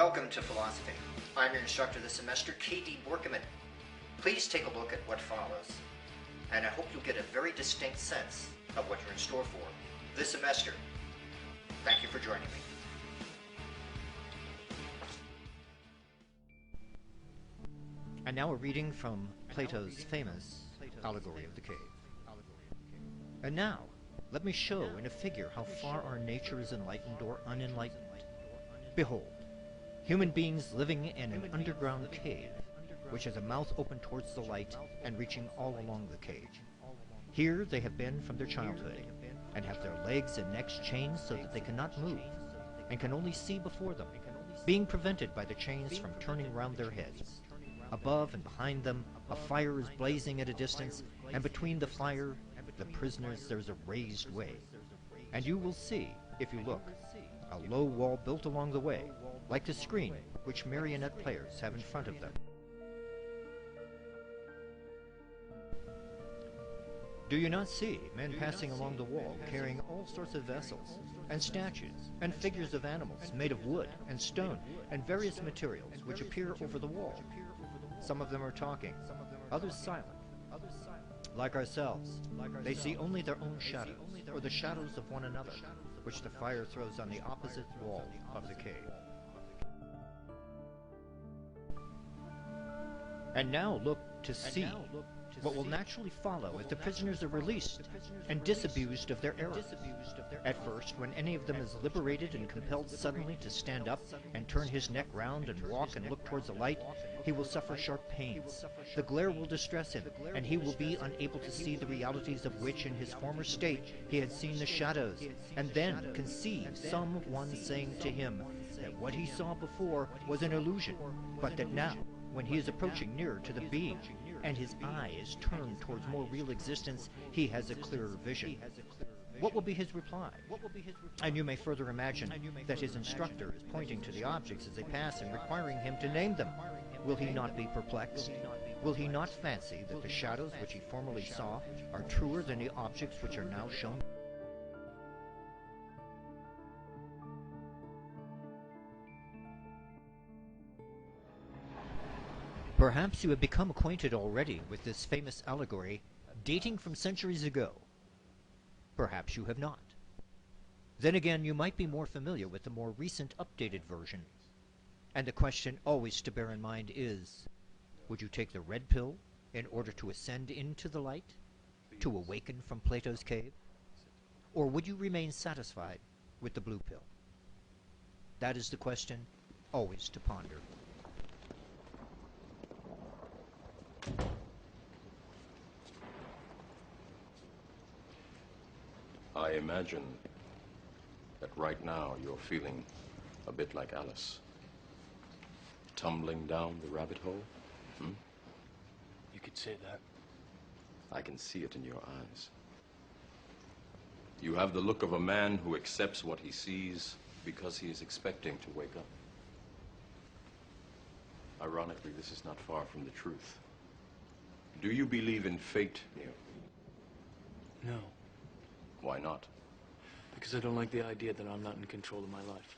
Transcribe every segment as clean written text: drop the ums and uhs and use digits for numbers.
Welcome to Philosophy. I'm your instructor this semester, K.D. Borkeman. Please take a look at what follows, and I hope you'll get a very distinct sense of what you're in store for this semester. Thank you for joining me. And now a reading from Plato's famous Allegory of the Cave. And now, let me show in a figure how far our nature is enlightened or unenlightened. Behold, human beings living in an underground cave, which has a mouth open towards the light and reaching all along the cage. Here they have been from their childhood, and have their legs and necks chained so that they cannot move, and can only see before them, being prevented by the chains from turning round their heads. Above and behind them, a fire is blazing at a distance, and between the fire, the prisoners, there is a raised way. And you will see, if you look, a low wall built along the way, like the screen which marionette players have in front of them. Do you not see men passing along the wall carrying all sorts of vessels, and statues, and figures of animals made of wood and stone and various materials which appear over the wall? Some of them are talking, others silent. Like ourselves, they see only their own shadows, or the shadows of one another, which the fire throws on the opposite wall of the cave. And now look to see what will naturally follow if the prisoners are released and disabused of their error. At first, when any of them is liberated and compelled suddenly to stand up and turn his neck round and walk and look towards the light, he will suffer sharp pains. The glare will distress him, and he will be unable to see the realities of which in his former state he had seen the shadows, and then conceive some one saying to him that what he saw before was an illusion, but that now, when he is approaching nearer to the being, and his eye is turned towards more real existence, he has a clearer vision. What will be his reply? And you may further imagine that his instructor is pointing to the objects as they pass and requiring him to name them. Will he not be perplexed? Will he not fancy that the shadows which he formerly saw are truer than the objects which are now shown? Perhaps you have become acquainted already with this famous allegory dating from centuries ago. Perhaps you have not. Then again, you might be more familiar with the more recent updated version. And the question always to bear in mind is, would you take the red pill in order to ascend into the light, to awaken from Plato's cave? Or would you remain satisfied with the blue pill? That is the question always to ponder. I imagine that right now you're feeling a bit like Alice. Tumbling down the rabbit hole? You could say that. I can see it in your eyes. You have the look of a man who accepts what he sees because he is expecting to wake up. Ironically, this is not far from the truth. Do you believe in fate, Neo? No. Why not? Because I don't like the idea that I'm not in control of my life.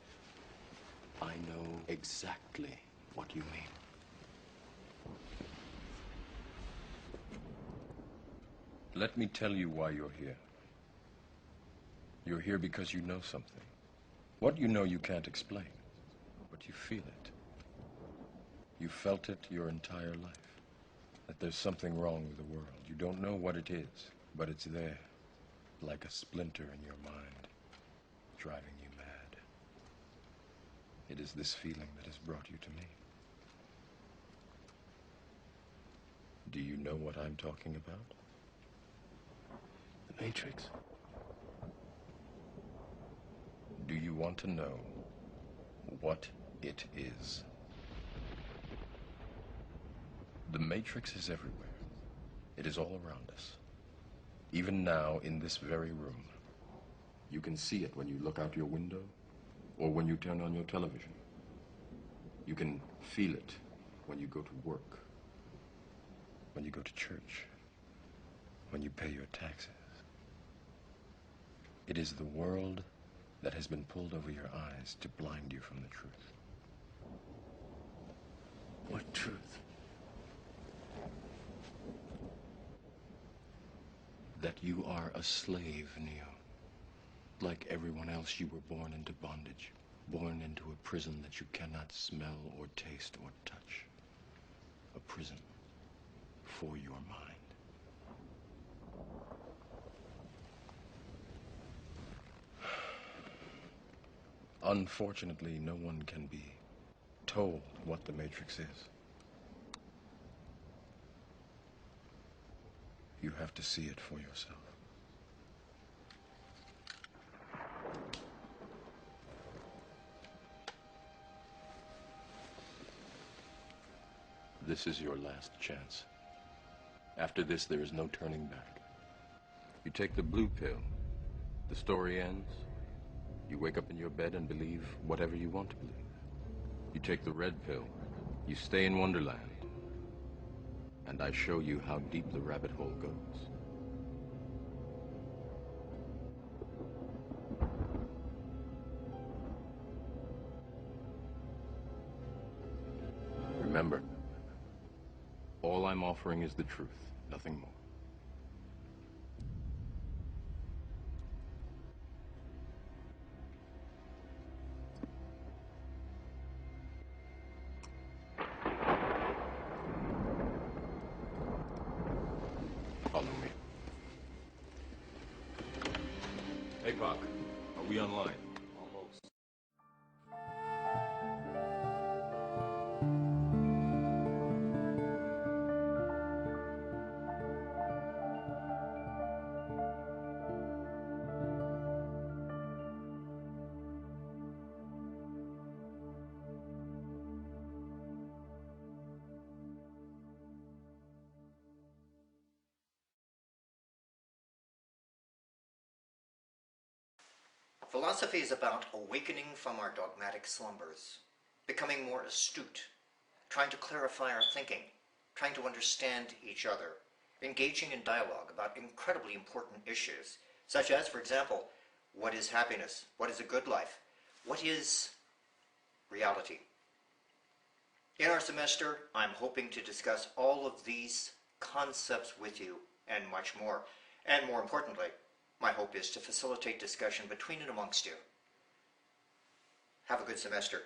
I know exactly what you mean. Let me tell you why you're here. You're here because you know something. What you know you can't explain, but you feel it. You felt it your entire life, that there's something wrong with the world. You don't know what it is, but it's there, like a splinter in your mind, driving you mad. It is this feeling that has brought you to me. Do you know what I'm talking about? The Matrix? Do you want to know what it is? The Matrix is everywhere. It is all around us. Even now, in this very room. You can see it when you look out your window or when you turn on your television. You can feel it when you go to work, when you go to church, when you pay your taxes. It is the world that has been pulled over your eyes to blind you from the truth. What truth? That you are a slave, Neo. Like everyone else, you were born into bondage. Born into a prison that you cannot smell or taste or touch. A prison for your mind. Unfortunately, no one can be told what the Matrix is. You have to see it for yourself. This is your last chance. After this, there is no turning back. You take the blue pill. The story ends. You wake up in your bed and believe whatever you want to believe. You take the red pill. You stay in Wonderland. And I show you how deep the rabbit hole goes. Remember, all I'm offering is the truth, nothing more. Follow me. Hey, Pac, are we online? Almost. Philosophy is about awakening from our dogmatic slumbers, becoming more astute, trying to clarify our thinking, trying to understand each other, engaging in dialogue about incredibly important issues, such as, for example, what is happiness? What is a good life? What is reality? In our semester, I'm hoping to discuss all of these concepts with you and much more. And more importantly, my hope is to facilitate discussion between and amongst you. Have a good semester.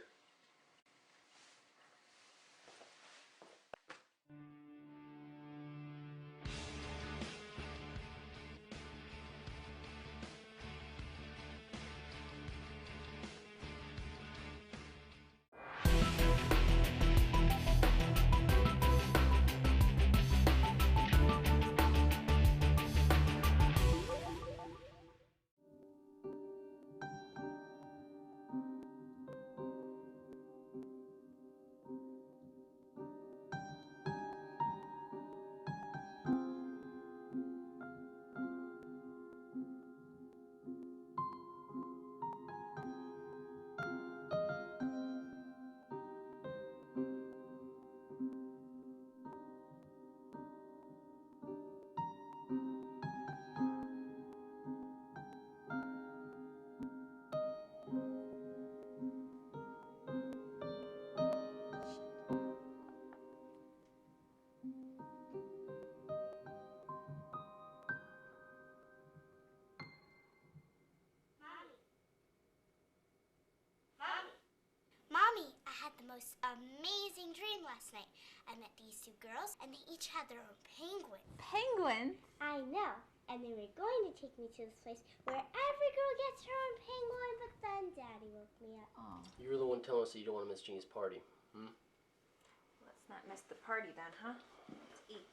Mommy, I had the most amazing dream last night. I met these two girls, and they each had their own penguin. Penguin? I know. And they were going to take me to this place where every girl gets her own penguin, but then Daddy woke me up. Oh, You were the one telling us that you don't want to miss Jeannie's party. let's not miss the party then, huh? Let's eat.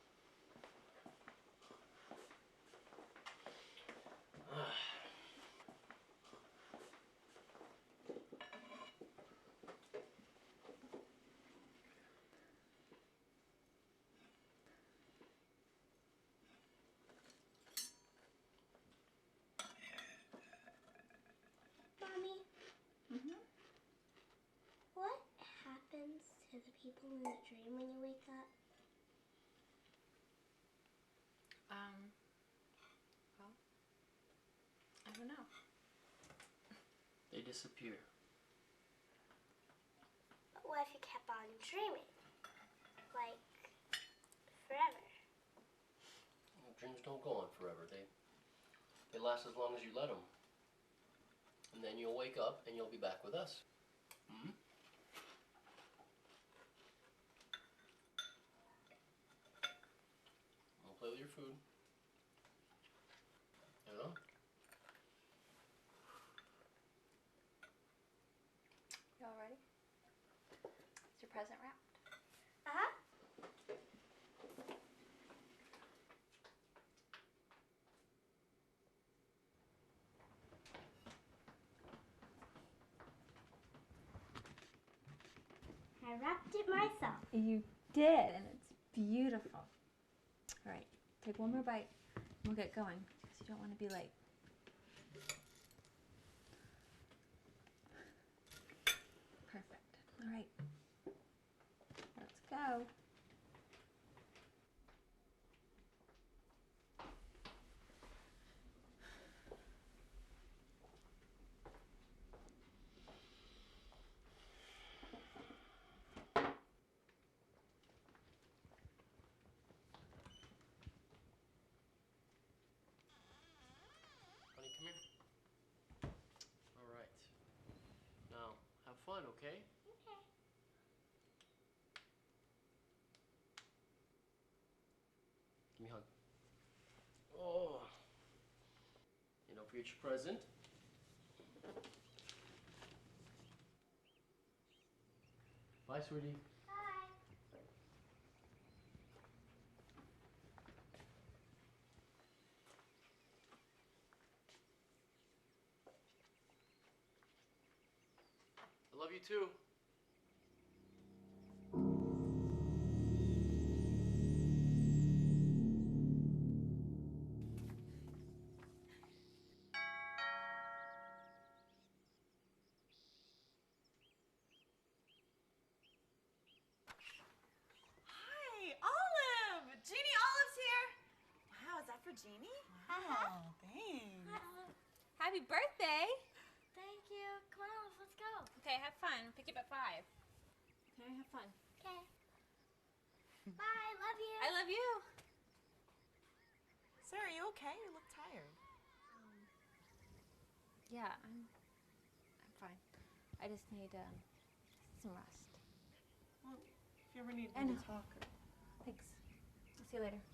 Mommy, Mm-hmm. what happens to the people in the dream when you wake up? Well, I don't know. They disappear. But what if you kept on dreaming? like forever. Dreams don't go on forever. They last as long as you let them. And then you'll wake up and you'll be back with us. Hmm? Don't play with your food. You know? You all ready? Is your present wrapped? Uh-huh. I wrapped it myself. You did, and it's beautiful. All right, take one more bite, and we'll get going, because you don't want to be late. Perfect. All right, let's go. Honey, come here. All right. Now, have fun, okay? Okay. Give me a hug. Oh. You know, for each present. Bye, sweetie. Bye. I love you too. Hi, Olive! Jeannie Olive's here. Wow, is that for Jeannie? Uh-huh. Oh, thanks. Happy birthday! Thank you. Come on, let's go. Okay, have fun. Pick you up at 5. Okay, have fun. Okay. Bye, love you. I love you. Sarah, are you okay? You look tired. Yeah, I'm fine. I just need some rest. Well, if you ever need I me know. to talk. Thanks. I'll see you later.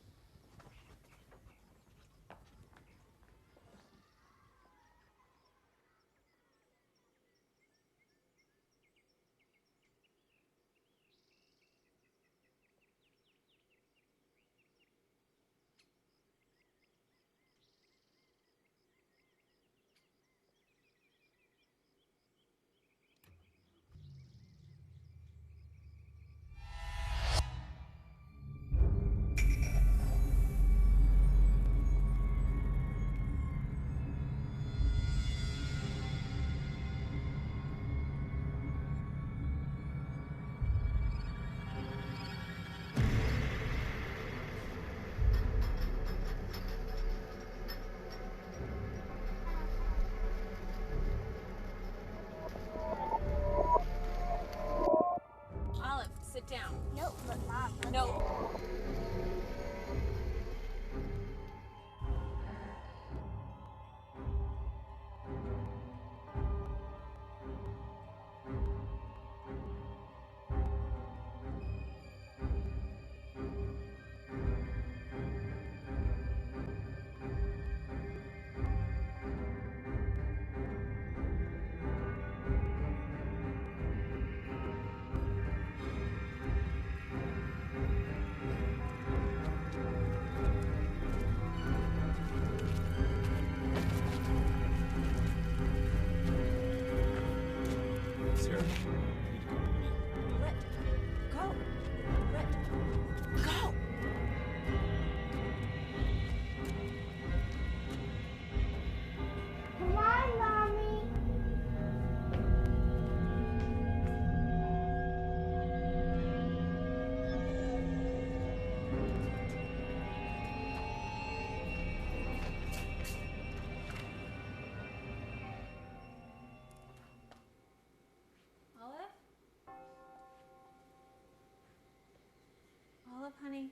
Olive, honey?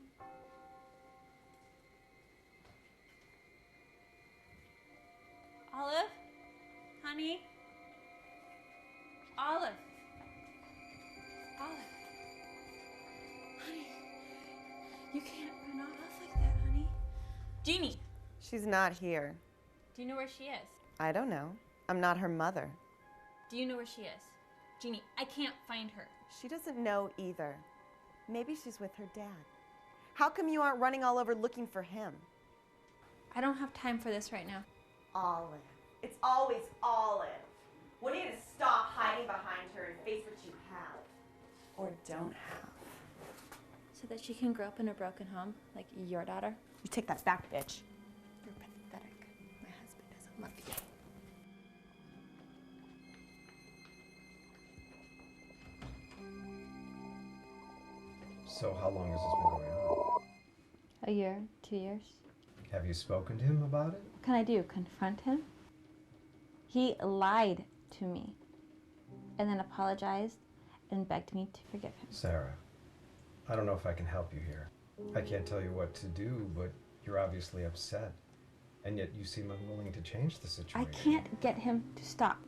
Olive? Honey? Olive? Olive? Honey, you can't run off like that, honey. Jeannie, She's not here. do you know where she is? I don't know. I'm not her mother. Do you know where she is? Jeannie, I can't find her. She doesn't know either. Maybe she's with her dad. How come you aren't running all over looking for him? I don't have time for this right now. Olive. It's always Olive. We need to stop hiding behind her and face what you have. Or don't have. So that she can grow up in a broken home, like your daughter? You take that back, bitch. You're pathetic. My husband doesn't love you. So how long has this been going on? A year, 2 years. Have you spoken to him about it? What can I do? Confront him? He lied to me and then apologized and begged me to forgive him. Sarah, I don't know if I can help you here. I can't tell you what to do, but you're obviously upset. And yet you seem unwilling to change the I situation. can't get him to stop.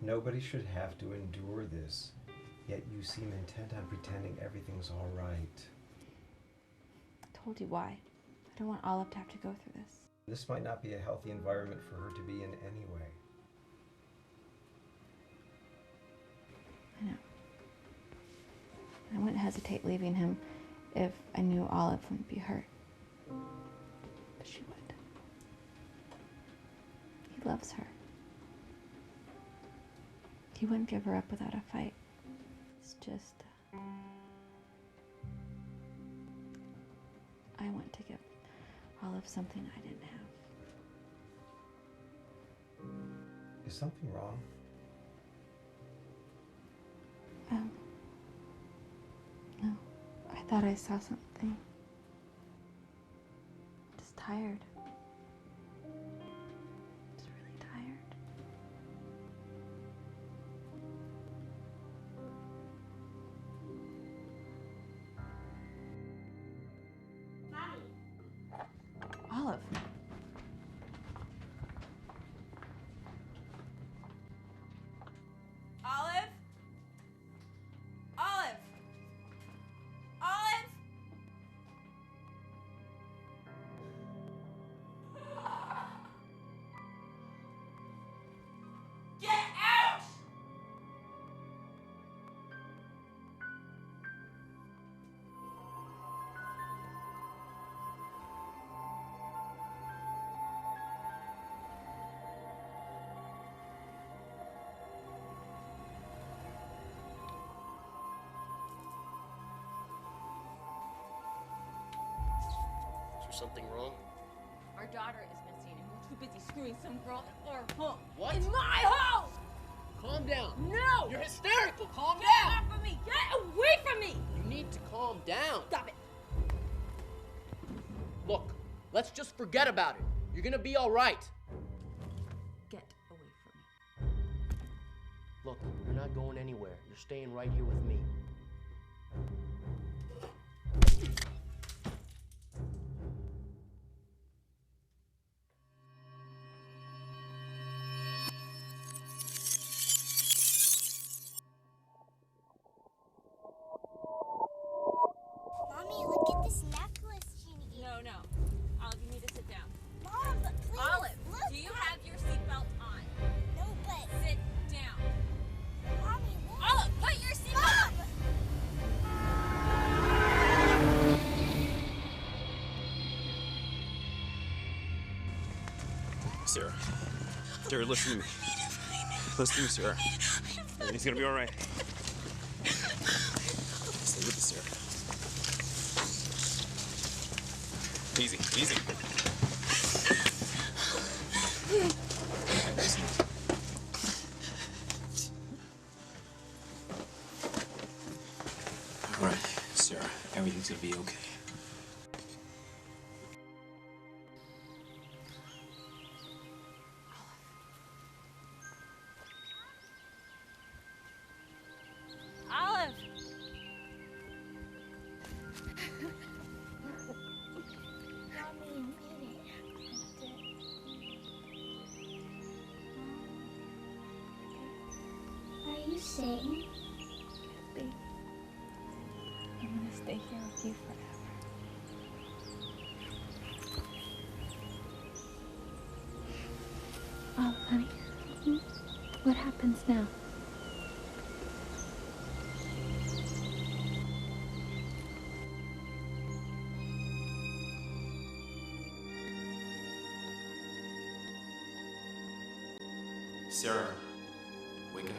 Nobody should have to endure this. Yet you seem intent on pretending everything's all right. I told you why. I don't want Olive to have to go through this. This might not be a healthy environment for her to be in anyway. I know. I wouldn't hesitate leaving him if I knew Olive wouldn't be hurt. But she would. He loves her. He wouldn't give her up without a fight. It's just... I want to give Olive something I didn't have. Is something wrong? No. I thought I saw something. Just tired. Just really tired. Mommy. Olive. Olive? Olive? Olive? Get out! Is there something wrong? Our daughter is missing, and we're too busy screwing some girl in our home. What? In my home! Calm down. No! You're hysterical. Calm Get down. off of me! Get away from me! You need to calm down. Stop it! Look, let's just forget about it. You're gonna be all right. Get away from me. Look, you're not going anywhere. You're staying right here with me. Mommy, look at this necklace, Jeannie. No, no. Olive, you need to sit down. Mom, but please. Olive, look. do you have your seatbelt on? No, but. Sit down. Mommy, look. Olive, put your seatbelt on! Sarah. Sarah, listen to me. Listen to me, Sarah. Everything's gonna be all right. Stay with us, Sarah. Easy, easy. All right, Sarah. Everything's gonna be okay. Olive! staying? Baby, I want to stay here with you forever. Oh, honey, what happens now? Sarah, wake up.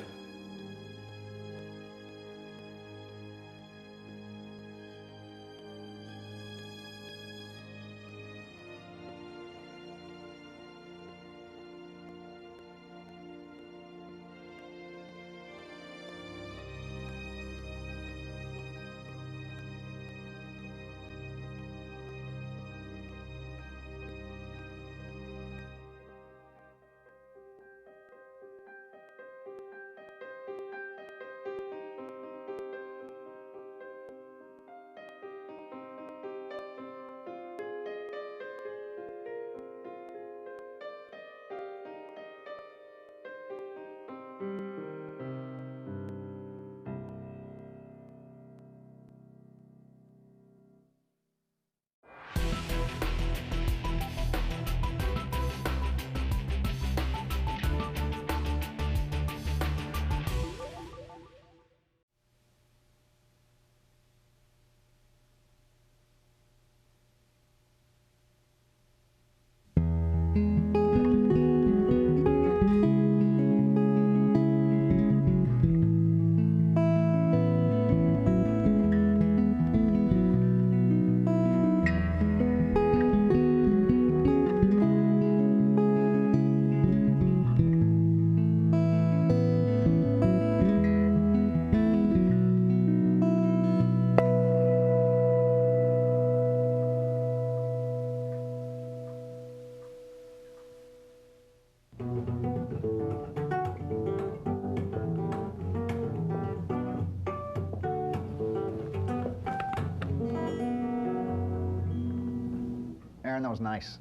Aaron, that was nice.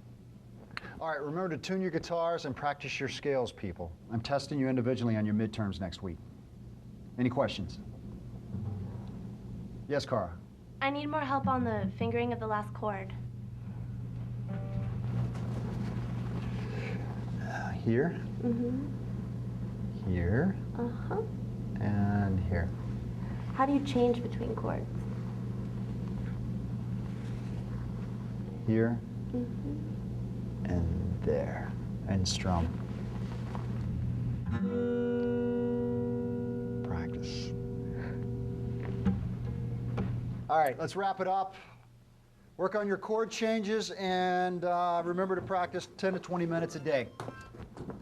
All right, remember to tune your guitars and practice your scales, people. I'm testing you individually on your midterms next week. Any questions? Yes, Cara? I need more help on the fingering of the last chord. Here. Mm-hmm. Here. Uh-huh. And here. How do you change between chords? Here. Mm-hmm. And there. And strum. Practice. All right, let's wrap it up. Work on your chord changes and remember to practice 10 to 20 minutes a day.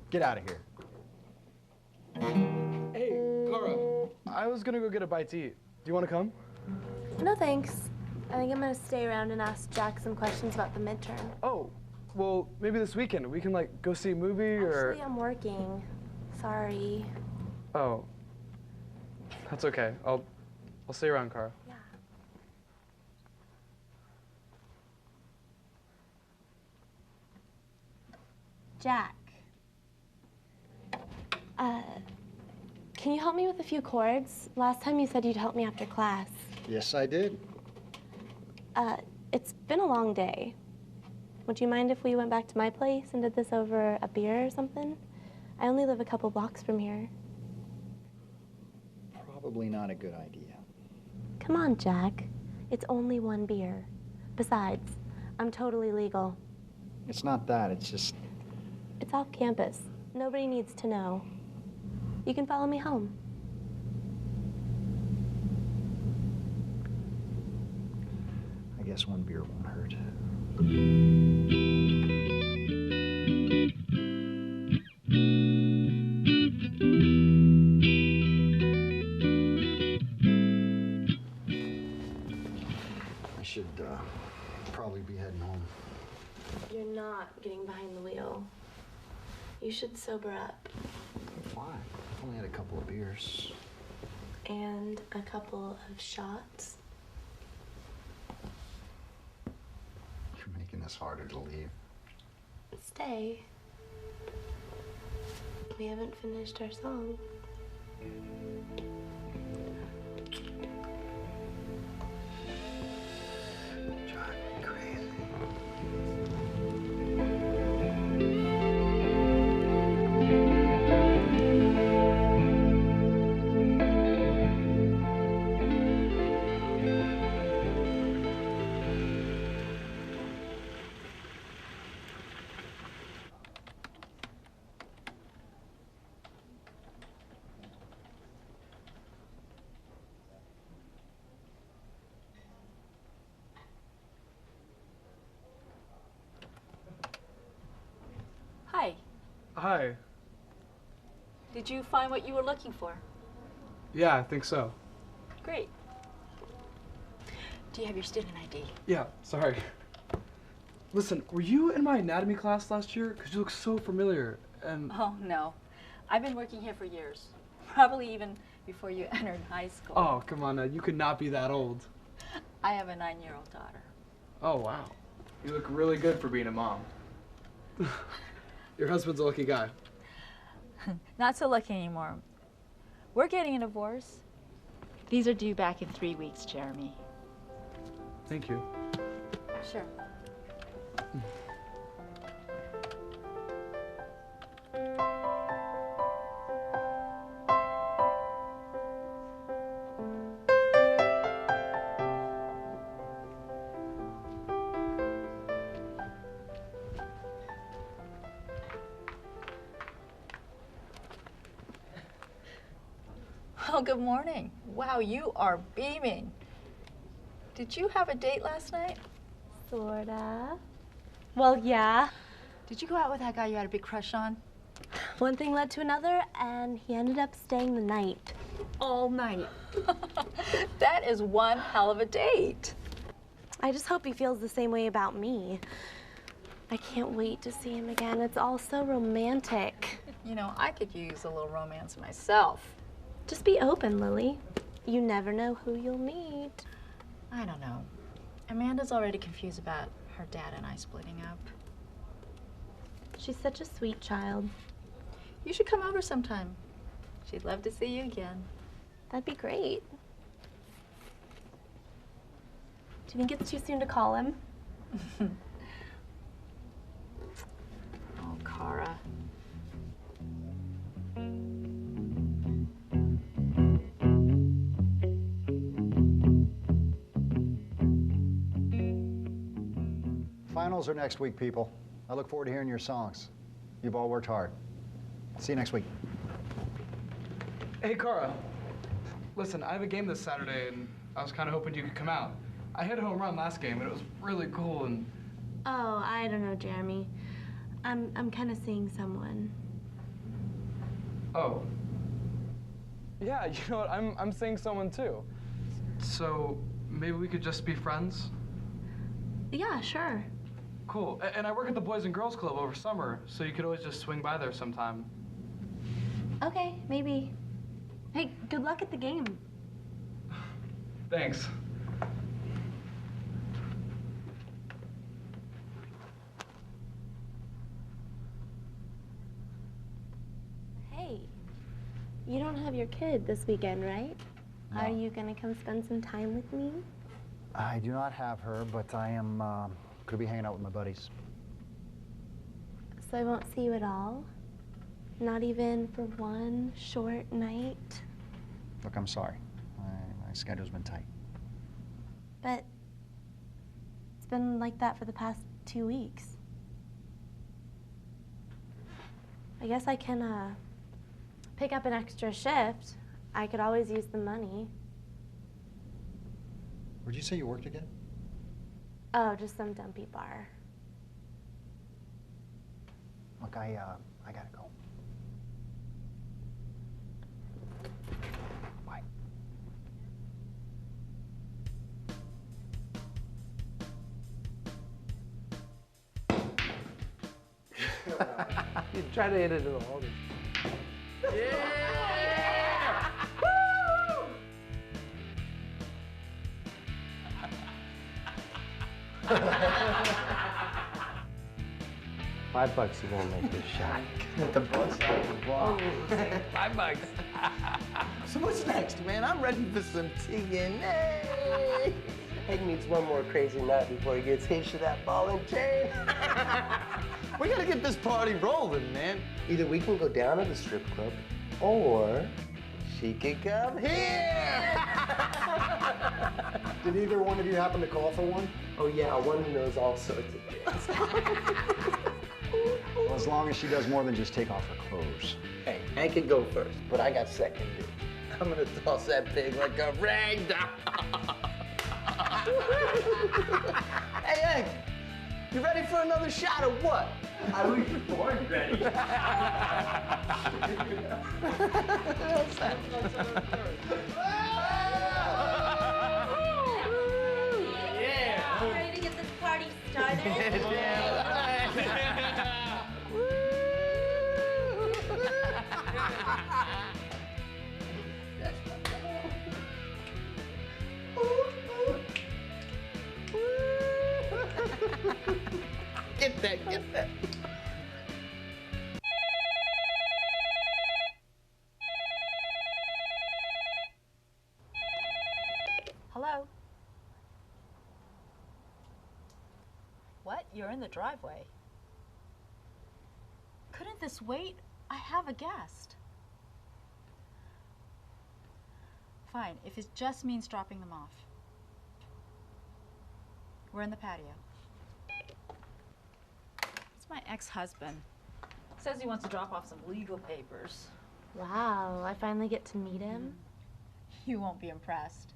Get out of here. Hey, Cara. I was gonna go get a bite to eat. Do you want to come? No, thanks. I think I'm gonna stay around and ask Jack some questions about the midterm. Oh, well, maybe this weekend we can like go see a movie or. Actually, I'm working. Sorry. Oh, that's okay. I'll stay around, Cara. Yeah. Jack. Can you help me with a few chords? Last time you said you'd help me after class. Yes, I did. It's been a long day. Would you mind if we went back to my place and did this over a beer or something? I only live a couple blocks from here. Probably not a good idea. Come on, Jack. It's only one beer. Besides, I'm totally legal. It's not that, it's just... It's off campus. Nobody needs to know. You can follow me home. I guess one beer won't hurt. I should probably be heading home. You're not getting behind the wheel. You should sober up. Why? I've only had a couple of beers. And a couple of shots. You're making this harder to leave. Stay. We haven't finished our song. Hi. Hi. Did you find what you were looking for? Yeah, I think so. Great. Do you have your student ID? Yeah, sorry. Listen, were you in my anatomy class last year? Because you look so familiar, and... Oh, no. I've been working here for years. Probably even before you entered high school. Oh, come on now. You could not be that old. I have a 9-year-old daughter. Oh, wow. You look really good for being a mom. Your husband's a lucky guy. Not so lucky anymore. We're getting a divorce. These are due back in 3 weeks, Jeremy. Thank you. Sure. Oh, good morning. Wow, you are beaming. Did you have a date last night? Sorta. Well, yeah. Did you go out with that guy you had a big crush on? One thing led to another, and he ended up staying the night. All night. That is one hell of a date. I just hope he feels the same way about me. I can't wait to see him again. It's all so romantic. You know, I could use a little romance myself. Just be open, Lily. You never know who you'll meet. I don't know. Amanda's already confused about her dad and I splitting up. She's such a sweet child. You should come over sometime. She'd love to see you again. That'd be great. Do you think it's too soon to call him? Oh, Cara. Finals are next week, people. I look forward to hearing your songs. You've all worked hard. See you next week. Hey, Cara. Listen, I have a game this Saturday, and I was kind of hoping you could come out. I hit a home run last game, and it was really cool, and... Oh, I don't know, Jeremy. I'm kind of seeing someone. Oh. Yeah, you know what? I'm seeing someone, too. So, maybe we could just be friends? Yeah, sure. Cool. And I work at the Boys and Girls Club over summer, so you could always just swing by there sometime. Okay, maybe. Hey, good luck at the game. Thanks. Hey, you don't have your kid this weekend, right? No. Are you gonna come spend some time with me? I do not have her, but I am going to be hanging out with my buddies. So I won't see you at all? Not even for one short night? Look, I'm sorry. My schedule's been tight. But it's been like that for the past 2 weeks. I guess I can pick up an extra shift. I could always use the money. Where'd you say you worked again? Oh, just some dumpy bar. Look, I gotta go. Bye. You try to hit it in the wall. Yeah! $5 you won't make this shot. At the bus, $5. So what's next, man? I'm ready for some TNA. Hank needs one more crazy night before he gets hitched to that ball and chain. We gotta get this party rolling, man. Either we can go down to the strip club, or she can come here. Did either one of you happen to call for one? Oh yeah, one who knows all sorts of things. Well, as long as she does more than just take off her clothes. Hey, Hank can go first, but I got second dibs. I'm gonna toss that pig like a rag doll. Hey, Hank, you ready for another shot or what? I was born ready. Yeah. Ready to get this party started? Get that, get that. Hello? What? You're in the driveway? Couldn't this wait? I have a guest. Fine, if it just means dropping them off. We're in the patio. It's my ex-husband. Says he wants to drop off some legal papers. Wow, I finally get to meet him? You won't be impressed.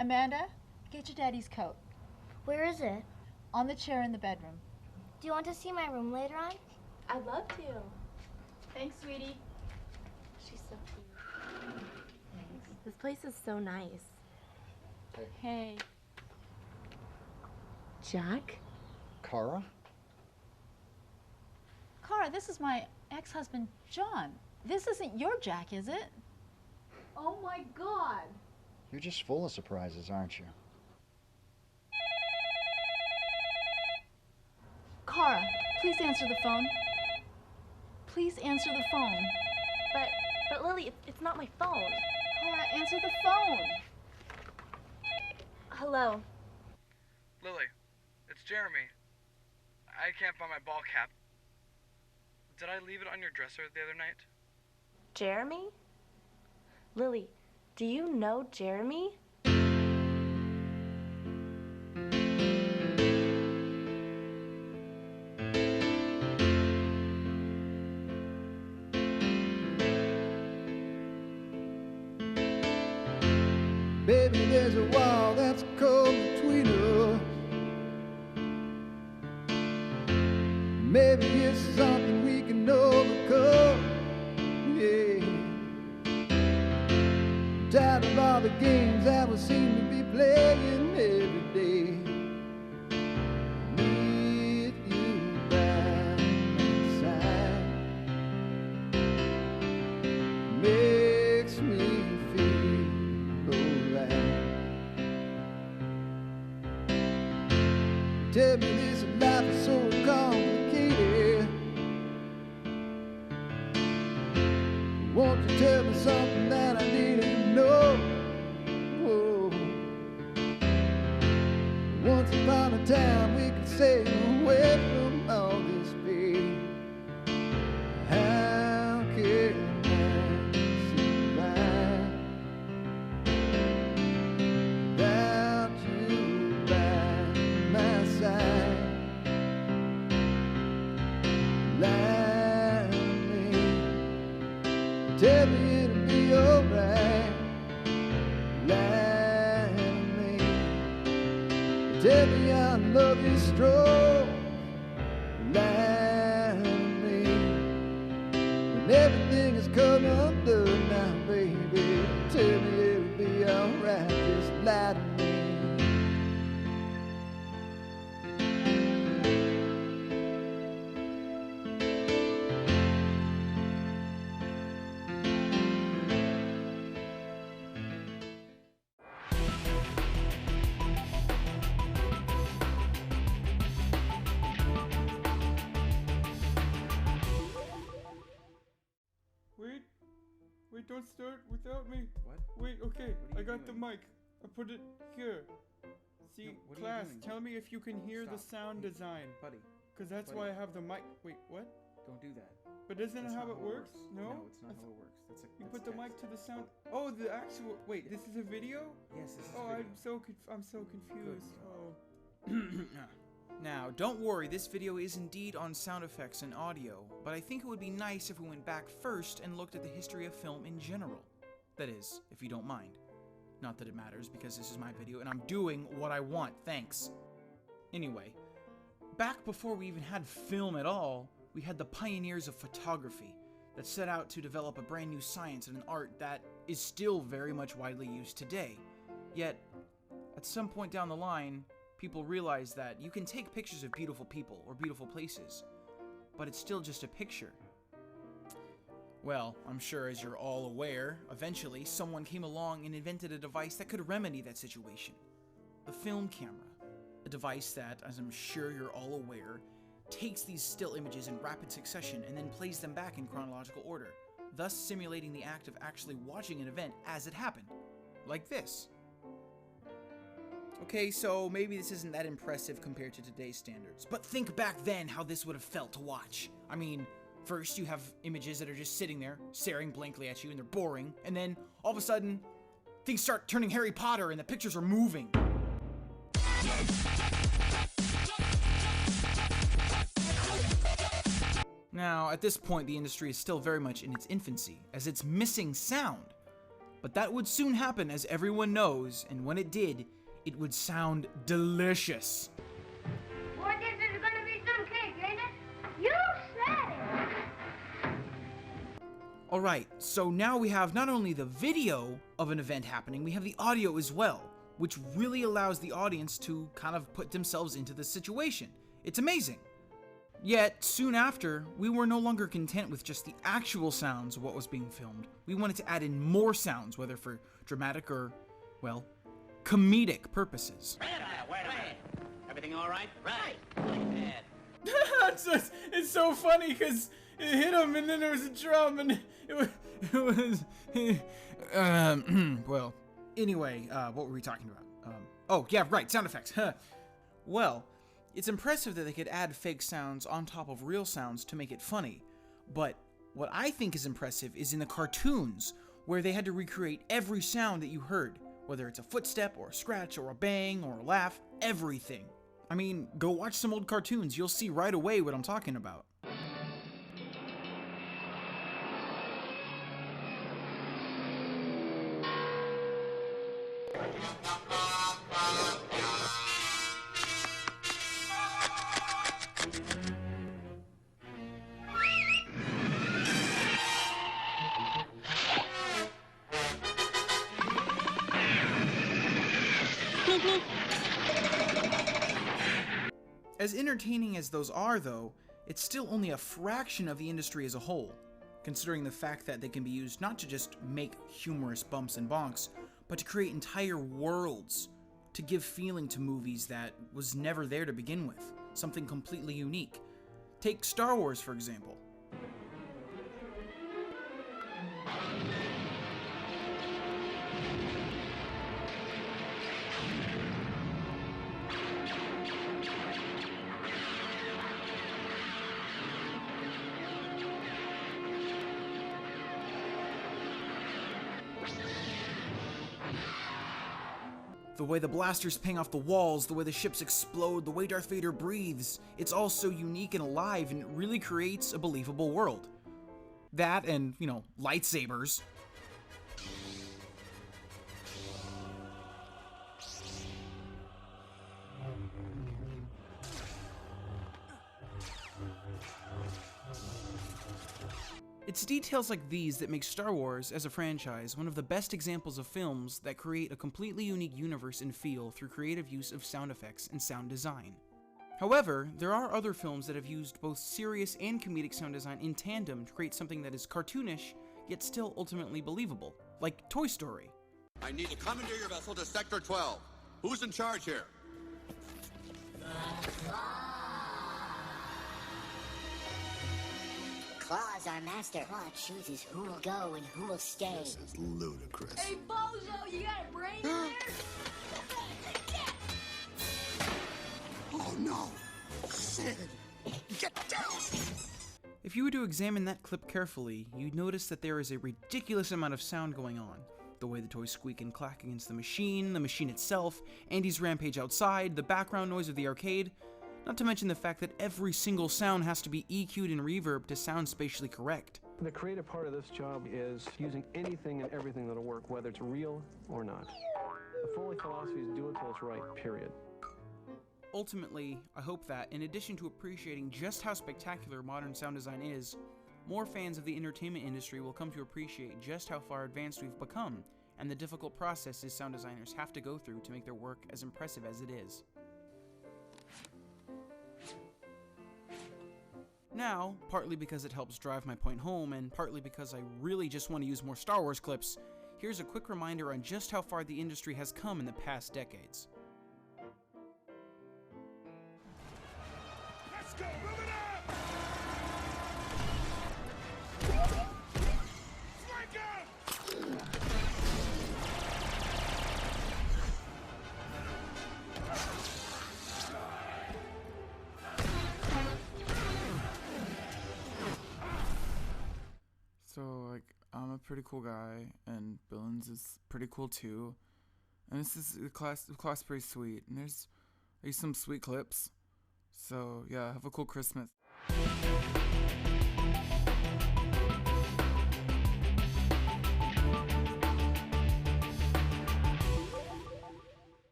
Amanda, get your daddy's coat. Where is it? On the chair in the bedroom. Do you want to see my room later on? I'd love to. Thanks, sweetie. She's so cute. This place is so nice. Hey. Jack? Kara? Kara, this is my ex-husband, John. This isn't your Jack, is it? Oh my God. You're just full of surprises, aren't you? Kara, please answer the phone. Please answer the phone. But Lily, it's not my phone. Kara, answer the phone. Hello. Lily, it's Jeremy. I can't find my ball cap. Did I leave it on your dresser the other night? Jeremy? Lily, do you know Jeremy? Baby, there's a wall that's cold between us. Maybe it's something we can overcome. Yeah. Tired of all the games that we seem to be playing every day. With you by my side makes me feel alright. Tell me this life is so complicated. Won't you tell me something that I need to know? Whoa. Once upon a time we could sail away from all this pain. How can I survive without you by my side? Lie to me, tell me it'll be alright. Lie to me, tell me our love is strong. Lie to me, when everything is come undone now, baby. Tell me it'll be alright. Just lie to me. Wait, don't start without me. What? Wait, okay. What are I you got doing? the mic. I put it here. See, No, what are you class, doing? tell me if you can hear the Stop. sound Hey, design. Buddy. Because that's Buddy. why I have the mic. Wait, what? Don't do that. But isn't That's that how not it works? No? No, it's not how it works. You put the mic to the sound. Oh, the actual. Wait, this is a video? Yes, this is Oh, a video. I'm so confused. Good. Oh. Now, don't worry, this video is indeed on sound effects and audio, but I think it would be nice if we went back first and looked at the history of film in general. That is, if you don't mind. Not that it matters, because this is my video and I'm doing what I want, thanks. Anyway, back before we even had film at all, we had the pioneers of photography that set out to develop a brand new science and an art that is still very much widely used today. Yet, at some point down the line, people realize that you can take pictures of beautiful people or beautiful places, but it's still just a picture. Well, I'm sure as you're all aware, eventually someone came along and invented a device that could remedy that situation. The film camera. A device that, as I'm sure you're all aware, takes these still images in rapid succession and then plays them back in chronological order, thus simulating the act of actually watching an event as it happened. Like this. Okay, so maybe this isn't that impressive compared to today's standards, but think back then how this would have felt to watch. I mean, first you have images that are just sitting there, staring blankly at you, and they're boring, and then, all of a sudden, things start turning Harry Potter and the pictures are moving. Now, at this point, the industry is still very much in its infancy, as it's missing sound. But that would soon happen, as everyone knows, and when it did, it would sound delicious. Boy, this is gonna be some cake, ain't it? You said it! Alright, so now we have not only the video of an event happening, we have the audio as well, which really allows the audience to kind of put themselves into the situation. It's amazing. Yet, soon after, we were no longer content with just the actual sounds of what was being filmed. We wanted to add in more sounds, whether for dramatic or, well, comedic purposes. Wait a minute. Everything all right? Right. It's so funny because it hit him and then there was a drum and it was well, anyway, what were we talking about? Oh, yeah, right, sound effects. Well, it's impressive that they could add fake sounds on top of real sounds to make it funny, but what I think is impressive is in the cartoons, where they had to recreate every sound that you heard, whether it's a footstep or a scratch or a bang or a laugh, everything. I mean, go watch some old cartoons, you'll see right away what I'm talking about. As entertaining as those are, though, it's still only a fraction of the industry as a whole, considering the fact that they can be used not to just make humorous bumps and bonks, but to create entire worlds, to give feeling to movies that was never there to begin with, something completely unique. Take Star Wars, for example. The way the blasters ping off the walls, the way the ships explode, the way Darth Vader breathes, it's all so unique and alive, and it really creates a believable world. That and, you know, lightsabers. It's details like these that make Star Wars, as a franchise, one of the best examples of films that create a completely unique universe and feel through creative use of sound effects and sound design. However, there are other films that have used both serious and comedic sound design in tandem to create something that is cartoonish, yet still ultimately believable, like Toy Story. I need to commandeer your vessel to Sector 12. Who's in charge here? Claw's our master. Claw chooses who will go and who will stay. This is ludicrous. Hey, Bozo, you got a brain in there? Oh no! Sid! Get down! If you were to examine that clip carefully, you'd notice that there is a ridiculous amount of sound going on. The way the toys squeak and clack against the machine itself, Andy's rampage outside, the background noise of the arcade, not to mention the fact that every single sound has to be EQ'd and reverbed to sound spatially correct. The creative part of this job is using anything and everything that'll work, whether it's real or not. The Foley philosophy is do it till it's right, period. Ultimately, I hope that, in addition to appreciating just how spectacular modern sound design is, more fans of the entertainment industry will come to appreciate just how far advanced we've become, and the difficult processes sound designers have to go through to make their work as impressive as it is. Now, partly because it helps drive my point home, and partly because I really just want to use more Star Wars clips, here's a quick reminder on just how far the industry has come in the past decades. Let's go! Move it up! Flank out! So, like, I'm a pretty cool guy, and Billings is pretty cool too. And this is the class pretty sweet. And there's some sweet clips. So yeah, have a cool Christmas.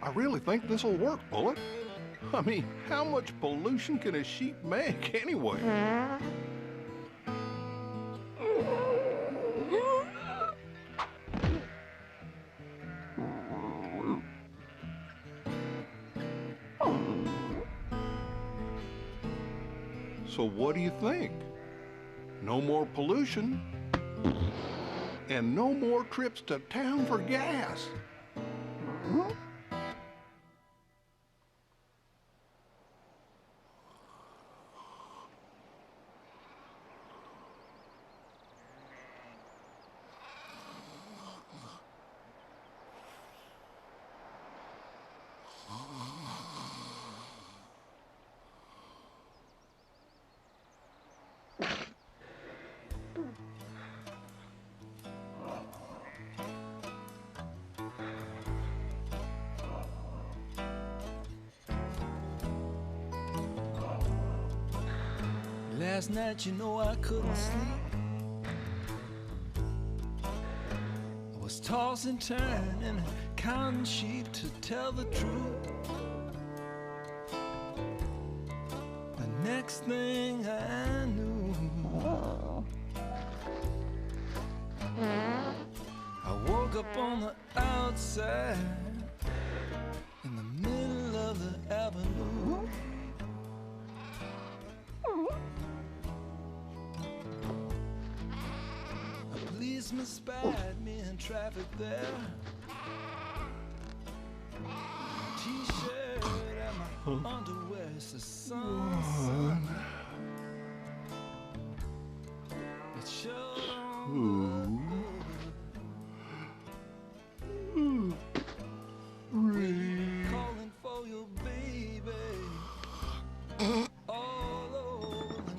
I really think this'll work, Bullet. I mean, how much pollution can a sheep make anyway? So what do you think? No more pollution and no more trips to town for gas. Last night, you know, I couldn't sleep. I was tossing, turning, counting sheep to tell the truth. The next thing I knew, I woke up on the outside in the middle of the avenue. A policeman spied me in traffic there. T-shirt and my underwear, it's the sun. It showed on calling for your baby all over the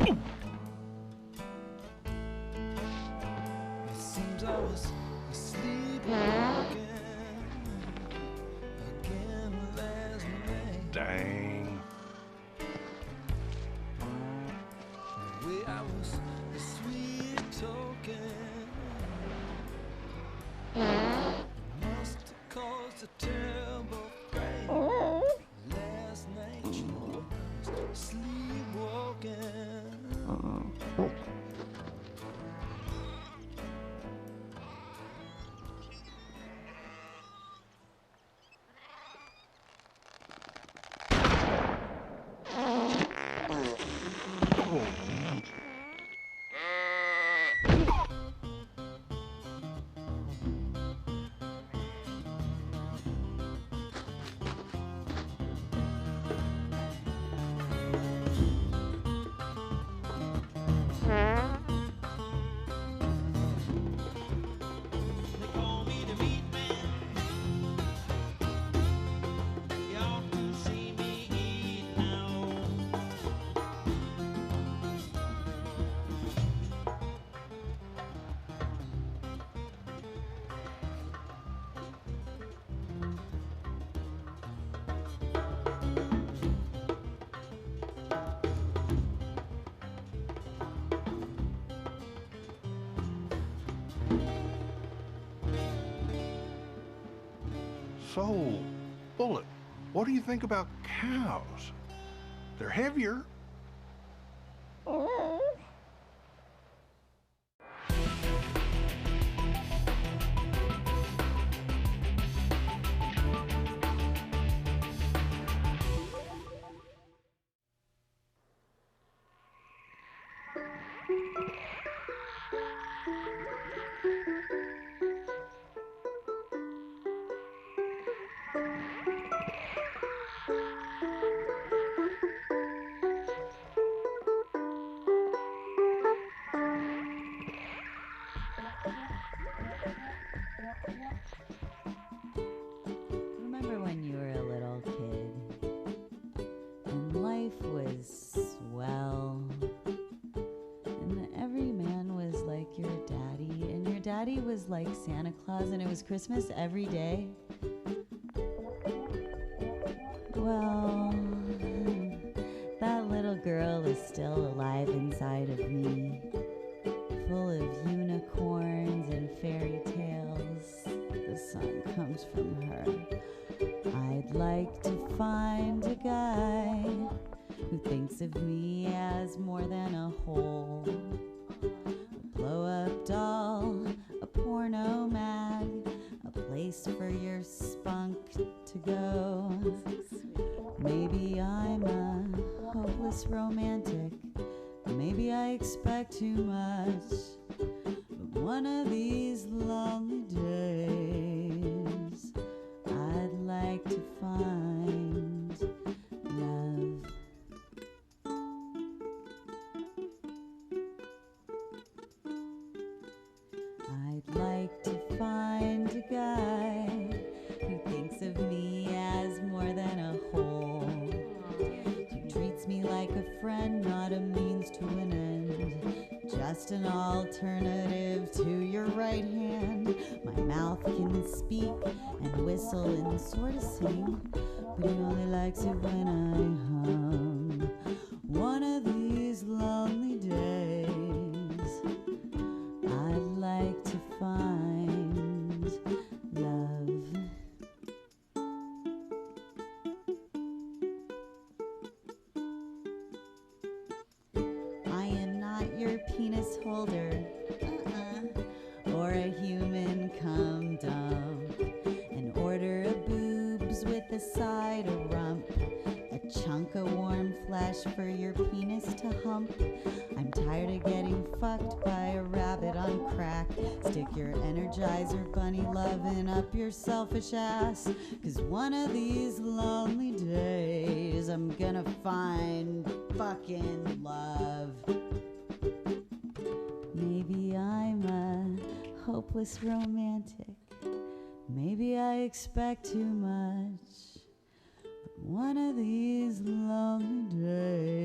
neighborhood. It seems I was sleepwalking again last night. Dang. The way I was sweet talking must have caused a terrible pain. Last night you was sleepwalking. So, Bullet, what do you think about cows? They're heavier. Remember when you were a little kid and life was swell and every man was like your daddy and your daddy was like Santa Claus and it was Christmas every day? Well, that little girl is still alive inside of me, full of unicorns and fairy tales. The sun comes from her. I'd like to find a guy who thinks of me as more than a whole, a blow-up doll, a porno mag, a place for your spunk to go. Maybe I'm a hopeless romantic, maybe I expect too much, but one of these lonely days I'd like to find love. I'd like to find a guy who thinks of me as more than a whole, who treats me like a friend, not a means to an end, just an alternative to your right hand. My mouth can speak and whistle and sort of sing, but he only likes it when I hum. One of these lonely days I'd like to find love. I am not your penis holder, or a human cum dump, an order of boobs with a side of rump, a chunk of warm flesh for your penis to hump. I'm tired of getting fucked by a rabbit on crack. Stick your Energizer bunny lovin' up your selfish ass, 'cause one of these lonely days I'm gonna find fucking love. Maybe I'm a hopeless romantic, maybe I expect too much, but one of these lonely days